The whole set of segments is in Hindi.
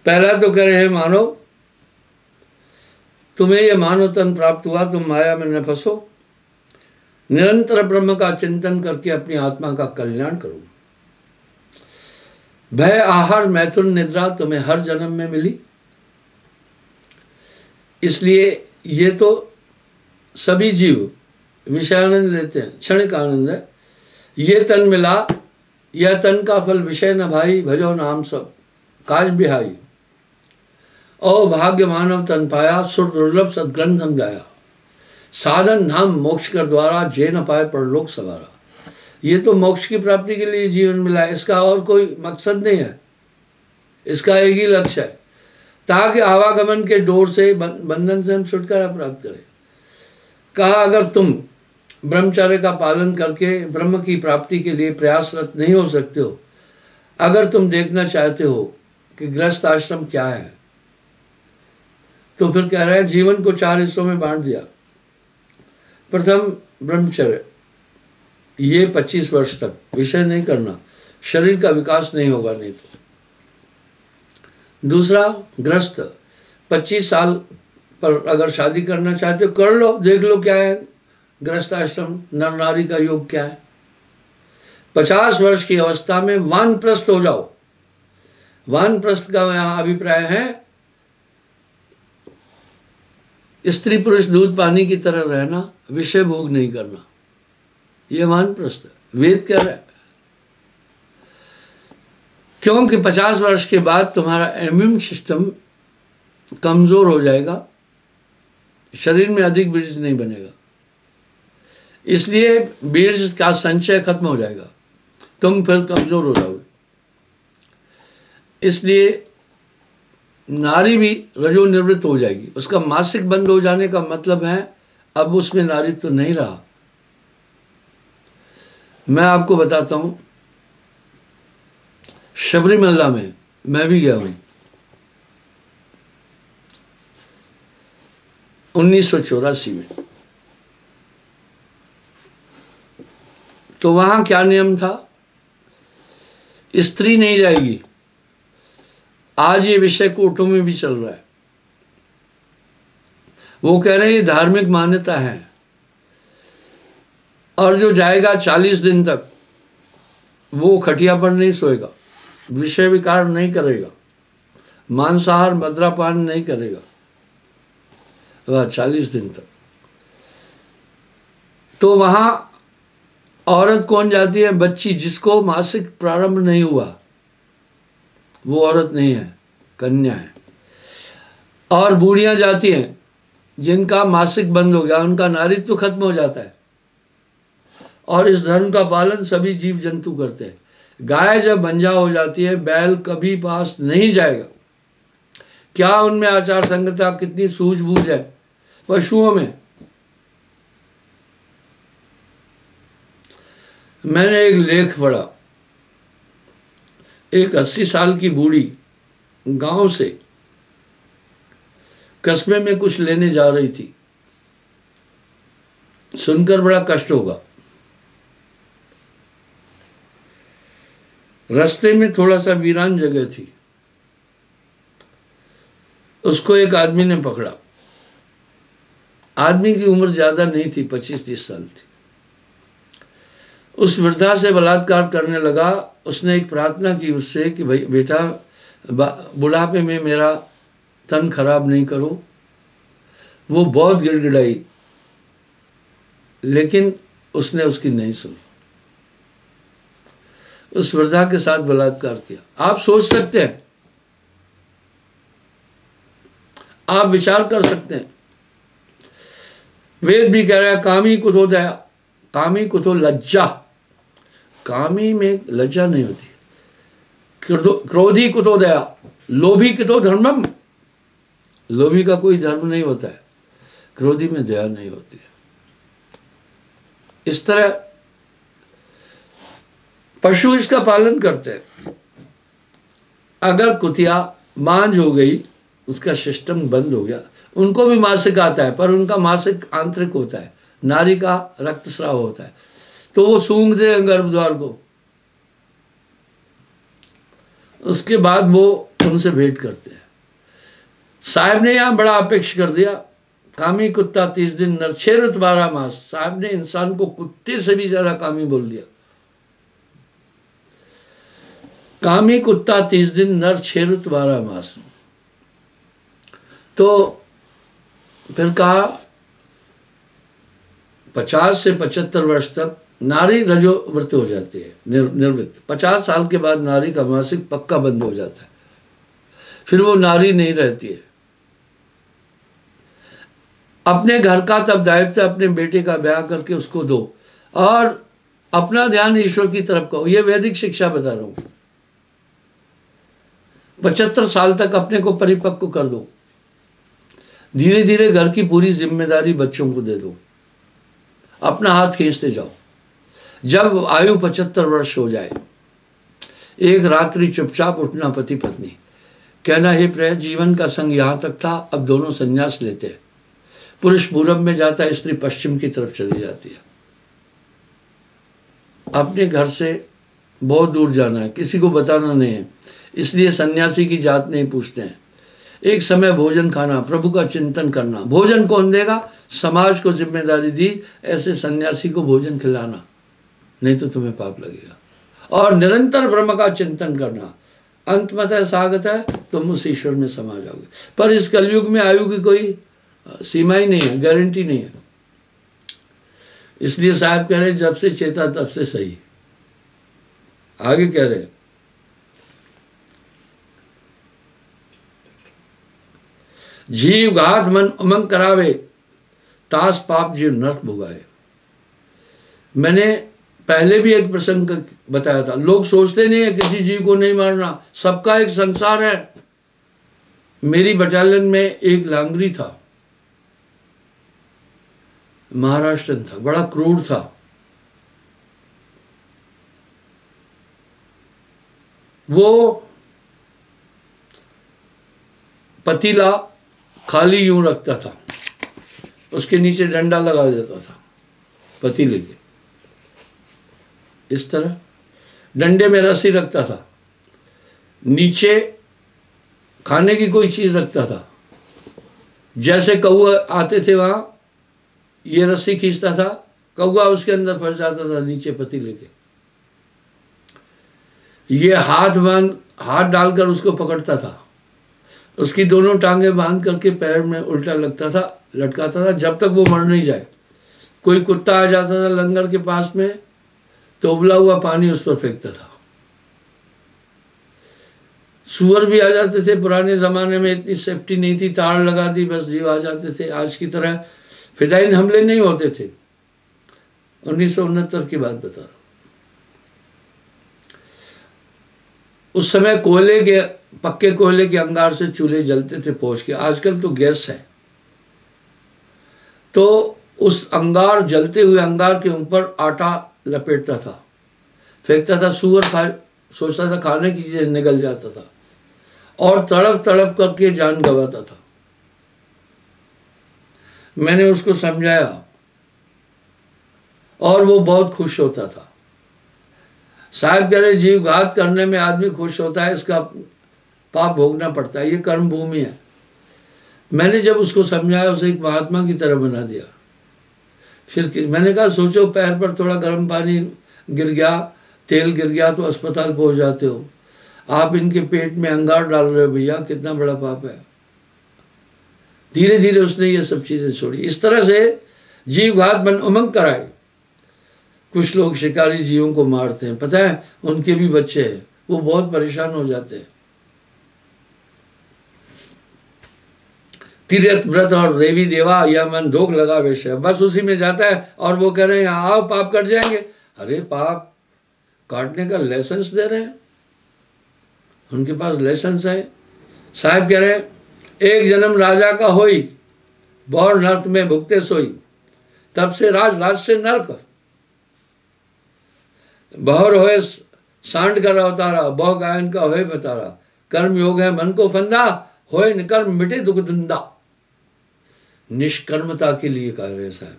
पहला तो कह रहे हैं मानव, तुम्हें यह मानव तन प्राप्त हुआ, तुम माया में न फंसो, निरंतर ब्रह्म का चिंतन करके अपनी आत्मा का कल्याण करो। भय, आहार, मैथुन, निद्रा तुम्हें हर जन्म में मिली, इसलिए ये तो सभी जीव विषयानंद लेते हैं, क्षणिक आनंद है। ये तन मिला, यह तन का फल विषय न भाई, भजो नाम सब काज बिहाई। ओ भाग्य मानव तन पाया, सुर दुर्लभ सदग्रंथ हम जाया, साधन धाम मोक्ष कर द्वारा, जे न पाए परलोक सवारा। ये तो मोक्ष की प्राप्ति के लिए जीवन मिला है, इसका और कोई मकसद नहीं है, इसका एक ही लक्ष्य है, ताकि आवागमन के डोर से, बंधन से हम छुटकारा प्राप्त करें। कहा अगर तुम ब्रह्मचर्य का पालन करके ब्रह्म की प्राप्ति के लिए प्रयासरत नहीं हो सकते हो, अगर तुम देखना चाहते हो कि गृहस्थ आश्रम क्या है, तो फिर कह रहा है जीवन को 4 हिस्सों में बांट दिया। प्रथम ब्रह्मचर्य, ये 25 वर्ष तक विषय नहीं करना, शरीर का विकास नहीं होगा नहीं तो। दूसरा गृहस्थ, 25 साल पर अगर शादी करना चाहते हो कर लो, देख लो क्या है गृहस्थ आश्रम, नर नारी का योग क्या है। 50 वर्ष की अवस्था में वानप्रस्थ हो जाओ। वानप्रस्थ का यहाँ अभिप्राय है स्त्री पुरुष दूध पानी की तरह रहना, विषय भोग नहीं करना, ये वानप्रस्थ है। वेद कह रहा है क्योंकि 50 वर्ष के बाद तुम्हारा इम्यून सिस्टम कमजोर हो जाएगा, शरीर में अधिक बीज नहीं बनेगा, इसलिए बीज का संचय खत्म हो जाएगा, तुम फिर कमजोर हो जाओगे। इसलिए नारी भी रजोनिवृत्त हो जाएगी, उसका मासिक बंद हो जाने का मतलब है अब उसमें नारीत्व तो नहीं रहा। मैं आपको बताता हूं, शबरीमला में मैं भी गया हूं 1984 में। तो वहां क्या नियम था, स्त्री नहीं जाएगी। आज ये विषय कोर्टों में भी चल रहा है, वो कह रहे हैं ये धार्मिक मान्यता है, और जो जाएगा 40 दिन तक वो खटिया पर नहीं सोएगा, विषय विकार नहीं करेगा, मांसाहार मदिरापान नहीं करेगा, वह 40 दिन तक। तो वहां औरत कौन जाती है, बच्ची जिसको मासिक प्रारंभ नहीं हुआ, वो औरत नहीं है, कन्या है। और बूढ़ियां जाती हैं जिनका मासिक बंद हो गया, उनका नारीत्व तो खत्म हो जाता है। और इस धर्म का पालन सभी जीव जंतु करते हैं। गाय जब बंजा हो जाती है, बैल कभी पास नहीं जाएगा। क्या उनमें आचार संहिता कितनी सूझबूझ है पशुओं में। मैंने एक लेख पढ़ा, एक 80 साल की बूढ़ी गांव से कस्बे में कुछ लेने जा रही थी। सुनकर बड़ा कष्ट होगा। रास्ते में थोड़ा सा वीरान जगह थी, उसको एक आदमी ने पकड़ा। आदमी की उम्र ज्यादा नहीं थी, 25-30 साल थी। उस वृद्धा से बलात्कार करने लगा। उसने एक प्रार्थना की उससे कि भाई बेटा, बुढ़ापे में मेरा तन खराब नहीं करो। वो बहुत गिड़गिड़ाई, लेकिन उसने उसकी नहीं सुनी, उस वृद्धा के साथ बलात्कार किया। आप सोच सकते हैं, आप विचार कर सकते हैं। वेद भी कह रहा है कामी कुतो दया, कामी कुतो लज्जा। कामी में लज्जा नहीं होती। क्रोधी कुतो दया, लोभी कुतो धर्मम। लोभी का कोई धर्म नहीं होता है, क्रोधी में दया नहीं होती है। इस तरह पशु इसका पालन करते हैं। अगर कुतिया मांझ हो गई, उसका सिस्टम बंद हो गया, उनको भी मासिक आता है, पर उनका मासिक आंतरिक होता है, नारी का रक्तस्राव होता है, तो वो सूंघते हैं गर्भद्वार को। उसके बाद वो उनसे भेंट करते हैं। साहब ने यहाँ बड़ा अपेक्ष कर दिया, कामी कुत्ता 30 दिन नर 6 ऋतु 12 मास। साहब ने इंसान को कुत्ते से भी ज्यादा कामी बोल दिया। कामी कुत्ता 30 दिन नर 6 ऋतु 12 मास। तो फिर कहा 50 से 75 वर्ष तक नारी रजोवृत हो जाती है, निर्वृत्त। 50 साल के बाद नारी का मासिक पक्का बंद हो जाता है, फिर वो नारी नहीं रहती है। अपने घर का तब दायित्व अपने बेटे का ब्याह करके उसको दो और अपना ध्यान ईश्वर की तरफ करो। ये वैदिक शिक्षा बता रहा हूं। 75 साल तक अपने को परिपक्व कर दो, धीरे धीरे घर की पूरी जिम्मेदारी बच्चों को दे दो, अपना हाथ खींचते जाओ। जब आयु 75 वर्ष हो जाए, एक रात्रि चुपचाप उठना पति पत्नी, कहना हे प्रिय, जीवन का संग यहाँ तक था, अब दोनों संन्यास लेते हैं। पुरुष पूरब में जाता है, स्त्री पश्चिम की तरफ चली जाती है। अपने घर से बहुत दूर जाना है, किसी को बताना नहीं है, इसलिए सन्यासी की जात नहीं पूछते हैं। एक समय भोजन खाना, प्रभु का चिंतन करना। भोजन कौन देगा? समाज को जिम्मेदारी दी, ऐसे सन्यासी को भोजन खिलाना, नहीं तो तुम्हें पाप लगेगा। और निरंतर ब्रह्म का चिंतन करना। अंत में स्वागत है, तुम उस ईश्वर में समा जाओगे। पर इस कलयुग में आयु की कोई सीमा ही नहीं है, गारंटी नहीं है। इसलिए साहब कह रहे जब से चेता तब से सही। आगे कह रहे जीव घात मन उमंग करावे, तास पाप जीव नरक भोगाए। मैंने पहले भी एक प्रसंग बताया था। लोग सोचते नहीं है किसी जीव को नहीं मारना, सबका एक संसार है। मेरी बटालियन में एक लांगरी था, महाराष्ट्रन था, बड़ा क्रूर था। वो पतीला खाली यूं रखता था, उसके नीचे डंडा लगा देता था पतीले के, इस तरह डंडे में रस्सी रखता था, नीचे खाने की कोई चीज रखता था। जैसे कौआ आते थे वहां, ये रस्सी खींचता था, कौआ उसके अंदर फंस जाता था नीचे पतीले के। ये हाथ डालकर उसको पकड़ता था, उसकी दोनों टांगे बांध करके पैर में उल्टा लगता था, लटकाता था, जब तक वो मर नहीं जाए। कोई कुत्ता आ जाता था लंगर के पास में तो उबला हुआ पानी उस पर फेंकता था। सुअर भी आ जाते थे। पुराने जमाने में इतनी सेफ्टी नहीं थी, तार लगा दी बस जीव आ जाते थे। आज की तरह फिदाइन हमले नहीं होते थे। 1969 की बात बता रहा हूं। उस समय कोयले के, पक्के कोयले के अंगार से चूल्हे जलते थे पोंछ के। आजकल तो गैस है। तो उस अंगार, जलते हुए अंगार के ऊपर आटा लपेटता था, फेंकता था। सुअर सोचता था खाने की चीजें, निकल जाता था और तड़प तड़प करके जान गंवाता था। मैंने उसको समझाया और वो बहुत खुश होता था। साहब कह रहे जीव घात करने में आदमी खुश होता है, इसका पाप भोगना पड़ता है, ये कर्म भूमि है। मैंने जब उसको समझाया, उसे एक महात्मा की तरह बना दिया। फिर मैंने कहा सोचो, पैर पर थोड़ा गर्म पानी गिर गया, तेल गिर गया तो अस्पताल पहुंच जाते हो। आप इनके पेट में अंगार डाल रहे हो भैया, कितना बड़ा पाप है। धीरे धीरे उसने ये सब चीजें छोड़ी। इस तरह से जीव घात मन उमंग कराए। कुछ लोग शिकारी जीवों को मारते हैं, पता है उनके भी बच्चे हैं, वो बहुत परेशान हो जाते हैं। तीर्थ व्रत और देवी देवा या मन धोख लगा विषय, बस उसी में जाता है। और वो कह रहे हैं यहाँ आओ पाप कट जाएंगे। अरे पाप काटने का लाइसेंस दे रहे हैं, उनके पास लाइसेंस है। साहब कह रहे हैं एक जन्म राजा का होई, बहुर नरक में भुगते सोई, तब से राज से नरक। बहुर होए सांड कर अवतारा, बहु गायन का होए बतारा, कर्म योग है मन को फंदा, होए निकर्म मिटे दुख धंधा। निष्कर्मता के लिए कह रहे साहब।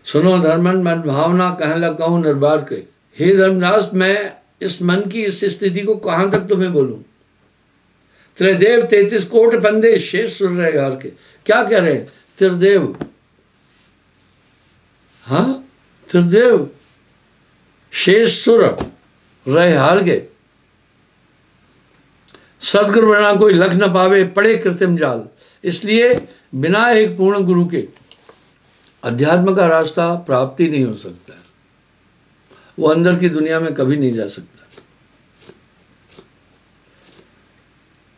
सुनो धर्मन, मन भावना कहला कहूँ निर्बार के। हे धर्मदास, मैं इस मन की इस स्थिति को कहाँ तक तुम्हें बोलूं। त्रिदेव 33 कोट बंदे शेष सुर रहे हार के। क्या कह रहे हैं? त्रिदेव, हाँ त्रिदेव शेष सुर रहे हार के। सदगुरु बिना कोई लख न पावे, पड़े कृत्रिम जाल। इसलिए बिना एक पूर्ण गुरु के अध्यात्म का रास्ता प्राप्ति नहीं हो सकता। वो अंदर की दुनिया में कभी नहीं जा सकता।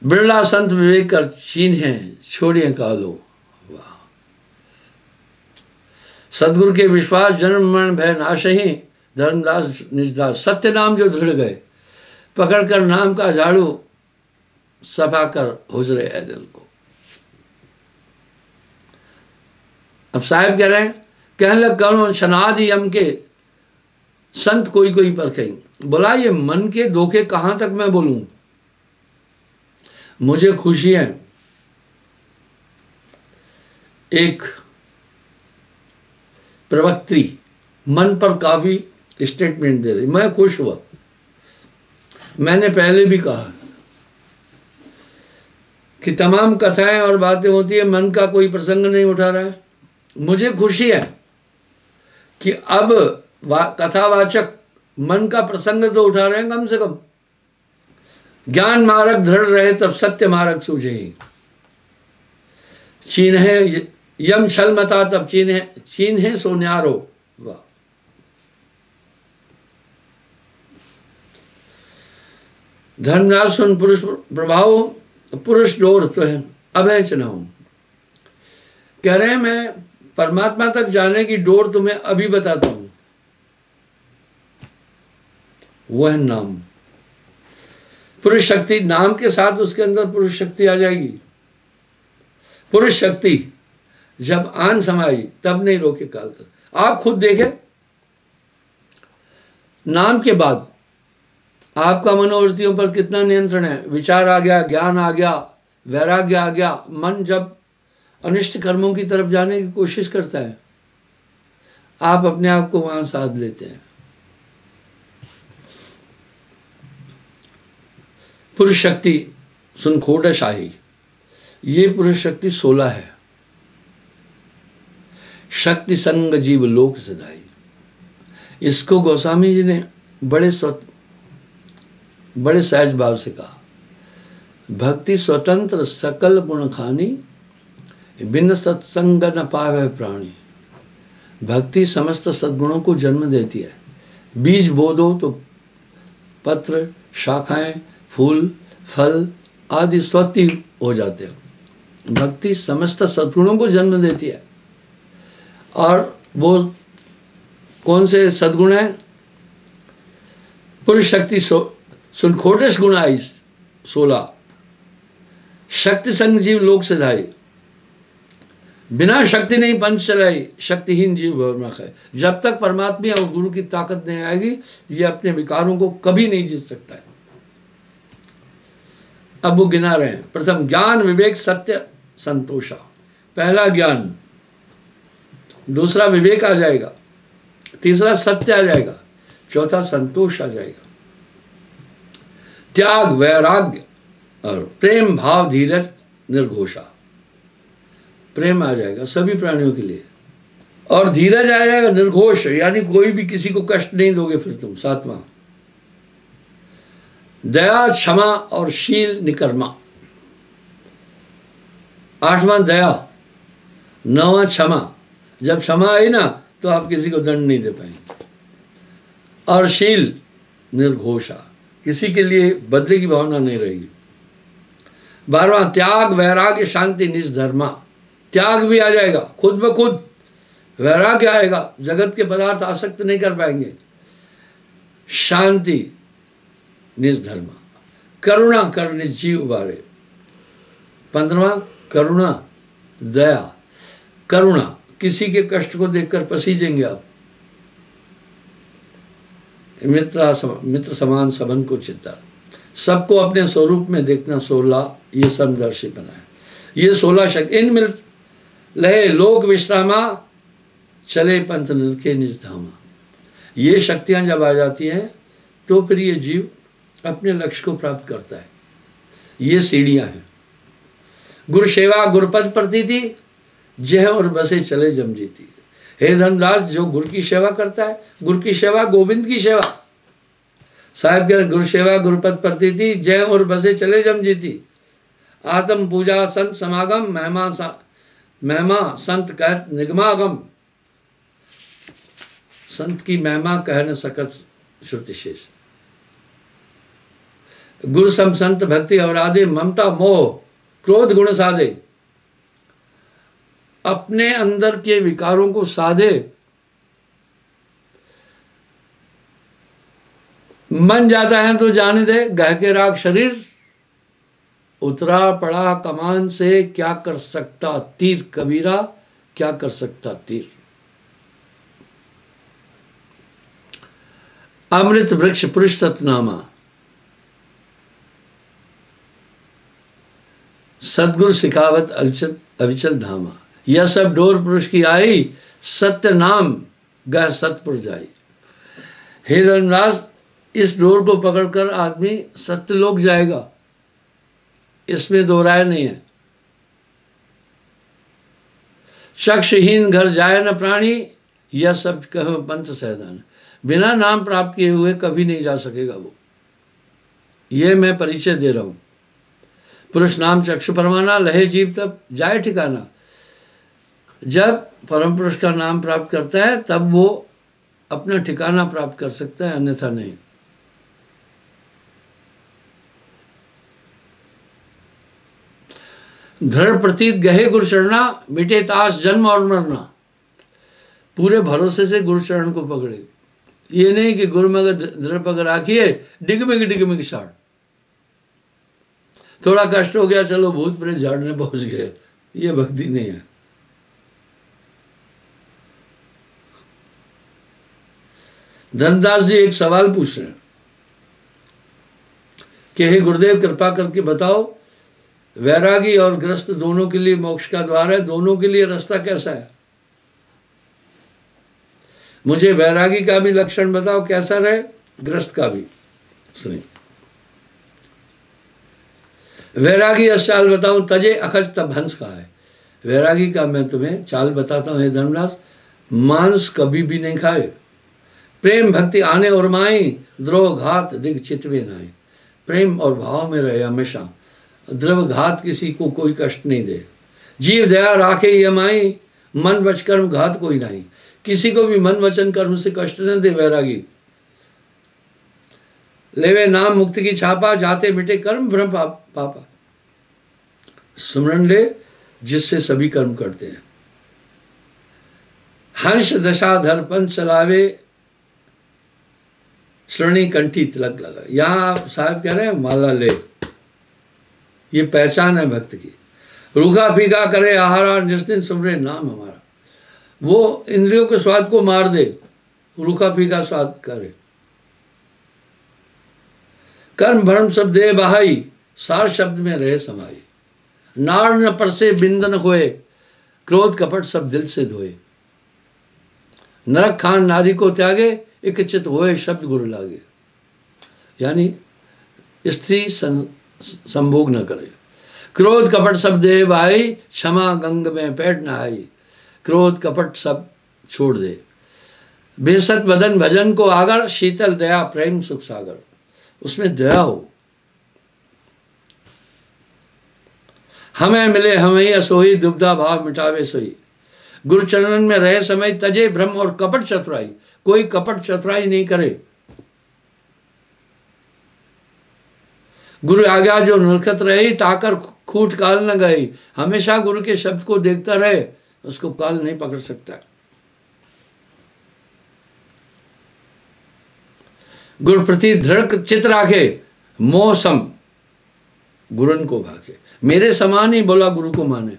बिरला संत विवेक कर चीन्हे, छोड़िए कालो। वाह। सदगुरु के विश्वास जन्म मरण भय नाशही, धर्मदास निजदास। सत्य नाम जो दृढ़ गए, पकड़कर नाम का झाड़ू सफा कर हुजरे ए दिल को। अब साहब कह रहे हैं, कहने लग करो शनादि यम के संत कोई कोई परखें। बोला ये मन के धोखे कहां तक मैं बोलूं। मुझे खुशी है, एक प्रवक्त्री मन पर काफी स्टेटमेंट दे रही, मैं खुश हुआ। मैंने पहले भी कहा कि तमाम कथाएं और बातें होती है, मन का कोई प्रसंग नहीं उठा रहा है। मुझे खुशी है कि अब कथावाचक मन का प्रसंग तो उठा रहे हैं। कम से कम ज्ञान मार्ग दृढ़ रहे तब सत्य मार्ग सूझे ही। चीन्हे यम छल मता तब चीन्हे सो न्यारो। वाह। धर्मराज सुन पुरुष प्रभाव, पुरुष डोर तो है अभय चनाऊ। कह रहे हैं मैं परमात्मा तक जाने की डोर तुम्हें अभी बताता हूं। वह नाम, पुरुष शक्ति। नाम के साथ उसके अंदर पुरुष शक्ति आ जाएगी। पुरुष शक्ति जब आन समाई तब नहीं रोके काल कर। आप खुद देखें, नाम के बाद आपका मनोवृत्तियों पर कितना नियंत्रण है। विचार आ गया, ज्ञान आ गया, वैराग्य आ गया। मन जब अनिष्ट कर्मों की तरफ जाने की कोशिश करता है, आप अपने आप को वहां साध लेते हैं। पुरुष शक्ति सुन खोट शाही, ये पुरुष शक्ति 16 है। शक्ति संग जीव लोक सिधाई। इसको गोस्वामी जी ने बड़े सहज भाव से कहा, भक्ति स्वतंत्र सकल गुण खानी, बिन सत्संग न पावे प्राणी। भक्ति समस्त सद्गुणों को जन्म देती है। बीज बो दो तो पत्र, शाखाएं, फूल, फल आदि स्वती हो जाते हैं। भक्ति समस्त सद्गुणों को जन्म देती है। और वो कौन से सद्गुण है? पुरुष शक्ति सुन खोटेश गुण आई 16। शक्ति संग जीव लोक सिधाई। बिना शक्ति नहीं पंच चलाई, शक्तिहीन जीव भवमा खाए। जब तक परमात्मा और गुरु की ताकत नहीं आएगी, ये अपने विकारों को कभी नहीं जीत सकता है। अब वो गिना रहे हैं। प्रथम ज्ञान विवेक सत्य संतोषा। पहला ज्ञान, दूसरा विवेक आ जाएगा, तीसरा सत्य आ जाएगा, चौथा संतोष आ जाएगा। त्याग वैराग्य और प्रेम भाव धीरज निर्घोषा। प्रेम आ जाएगा सभी प्राणियों के लिए, और धीरज आ जाएगा निर्घोष, यानी कोई भी किसी को कष्ट नहीं दोगे फिर तुम। सातवां दया क्षमा और शील निकर्मा। आठवां दया, नौवां क्षमा। जब क्षमा आई ना तो आप किसी को दंड नहीं दे पाएंगे। और शील निर्घोषा, किसी के लिए बदले की भावना नहीं रहेगी। 12वां त्याग वैराग्य शांति निज धर्मा। त्याग भी आ जाएगा खुद ब खुद, वैराग्य आएगा, जगत के पदार्थ आसक्त नहीं कर पाएंगे। शांति निज धर्मा, करुणा कर निज जीव बारे। 15वां करुणा दया। करुणा, किसी के कष्ट को देखकर पसीजेंगे आप। मित्र समान सबन को चिता, सबको अपने स्वरूप में देखना 16 ये समदर्शी बनाए। ये 16 शक्ति इन मिल लहे लोक विश्रामा, चले पंथ निरखे निज धामा। ये शक्तियां जब आ जाती हैं तो फिर ये जीव अपने लक्ष्य को प्राप्त करता है। ये सीढ़ियां हैं। गुरु सेवा गुरुपद प्रतीति, जय और बसे चले जम जीती। हे धर्मदास, जो गुरु की सेवा करता है, गुरु की सेवा गोविंद की सेवा, साहिब के गुरु सेवा गुरुपद प्रतीति, जय और बसे चले जम जीती। आत्म पूजा संत समागम, महिमा संत कहत निगमागम। संत की महिमा कह न सकत श्रुति शेष। गुरु सम संत भक्ति अवराधे, ममता मोह क्रोध गुण साधे। अपने अंदर के विकारों को साधे, मन जाता है तो जाने दे। गह के राग शरीर, उतरा पड़ा कमान से, क्या कर सकता तीर कबीरा, क्या कर सकता तीर। अमृत वृक्ष पुरुष सतनामा, सदगुरु सिखावत अविचल धामा। यह सब डोर पुरुष की आई, सत्य नाम गह सतपुर जाई। हे धर्मदास, इस डोर को पकड़कर आदमी सत्य लोक जाएगा, इसमें दो राय नहीं है। चक्षुहीन घर जाए न प्राणी, यह सब कहो पंथ सहदान। बिना नाम प्राप्त किए हुए कभी नहीं जा सकेगा वो। ये मैं परिचय दे रहा हूँ। पुरुष नाम चक्षु परमाना, लहे जीव तब जाए ठिकाना। जब परम पुरुष का नाम प्राप्त करता है तब वो अपना ठिकाना प्राप्त कर सकता है, अन्यथा नहीं। दृढ़ प्रतीत गहे गुरु चरणा, मिटे ताश जन्म और मरना। पूरे भरोसे से गुरु चरण को पकड़े। ये नहीं कि गुरु में अगर दृढ़ पकड़ राखिए, डिगमिग साड़, थोड़ा कष्ट हो गया चलो भूत प्रेत झाड़ने पहुंच गए, ये भक्ति नहीं है। धनदास जी एक सवाल पूछ रहे हैं कि हे गुरुदेव, कृपा करके बताओ, वैरागी और ग्रस्त दोनों के लिए मोक्ष का द्वार है, दोनों के लिए रास्ता कैसा है? मुझे वैरागी का भी लक्षण बताओ कैसा रहे, ग्रस्त का भी। सुनिए, वैरागी चाल बताऊं, तजे अखज तब हंस का है। वैरागी का मैं तुम्हें चाल बताता हूं हे धर्मदास, मांस कभी भी नहीं खाए, प्रेम भक्ति आने और माई, द्रोह घात दिग चितवे नाई। प्रेम और भाव में रहे हमेशा, द्रव घात किसी को कोई कष्ट नहीं दे। जीव दया राखे ये माई, मन वच कर्म घात कोई नहीं। किसी को भी मन वचन कर्म से कष्ट न दे वैरागी। लेवे नाम मुक्ति की छापा, जाते मिटे कर्म भ्रम पापा। सुमरन ले जिससे सभी कर्म करते हैं। हंस दशा धरपन चलावे, श्रेणी कंठी तिलक लगा। यहाँ साहब कह रहे हैं माला ले, ये पहचान है भक्त की। रूखा फीका करे आहारा, जिस दिन सुमरे नाम हमारा। वो इंद्रियों के स्वाद को मार दे, रूखा फीका स्वाद करे। कर्म भ्रम सब दे बहाई, सार शब्द में रहे समाई। नार न परसे बिंद न खोए, क्रोध कपट सब दिल से धोए। नरक खान नारी को त्यागे, एक चित होए शब्द गुरु लागे। यानी स्त्री संभोग न करे। क्रोध कपट सब दे भाई, क्षमा गंग में पैठ नहाई। क्रोध कपट सब छोड़ दे। बेसत बदन भजन को आगर, शीतल दया प्रेम सुख सागर। उसमें दया हो। हमें मिले हमें असोई, दुबदा भाव मिटावे सोई। गुरु चरणन में रहे समय, तजे भ्रम और कपट चतुराई। कोई कपट चतुराई नहीं करे। गुरु आज्ञा जो निरखत रही, ताकर खूट काल न गई। हमेशा गुरु के शब्द को देखता रहे, उसको काल नहीं पकड़ सकता। गुरु प्रति दृढ़ चित राखे, मोह सम गुरुन को भागे। मेरे समान ही बोला गुरु को माने।